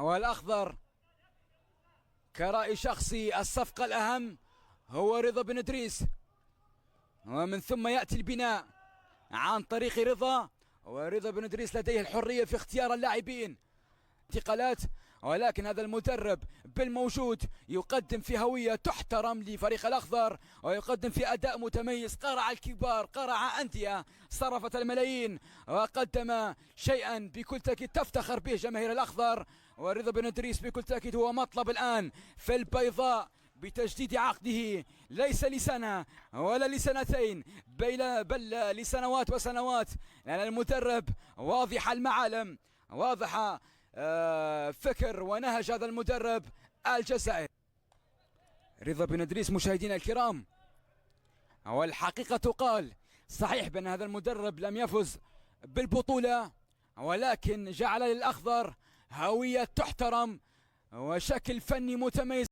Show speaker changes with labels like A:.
A: والأخضر كرأي شخصي الصفقة الأهم هو رضا بن إدريس، ومن ثم يأتي البناء عن طريق رضا. ورضا بن إدريس لديه الحرية في اختيار اللاعبين انتقالات، ولكن هذا المدرب بالموجود يقدم في هوية تحترم لفريق الأخضر، ويقدم في أداء متميز. قرع الكبار، قرع أندية، صرفت الملايين، وقدم شيئا بكل تأكيد تفتخر به جماهير الأخضر. ورضا بن إدريس بكل تأكيد هو مطلب الآن في البيضاء بتجديد عقده، ليس لسنة ولا لسنتين بل لسنوات وسنوات، لأن المدرب واضح المعالم، واضح فكر ونهج هذا المدرب الجزائري رضا بن إدريس. مشاهدينا الكرام، والحقيقة تقال صحيح بأن هذا المدرب لم يفز بالبطولة، ولكن جعل للأخضر هوية تحترم وشكل فني متميز.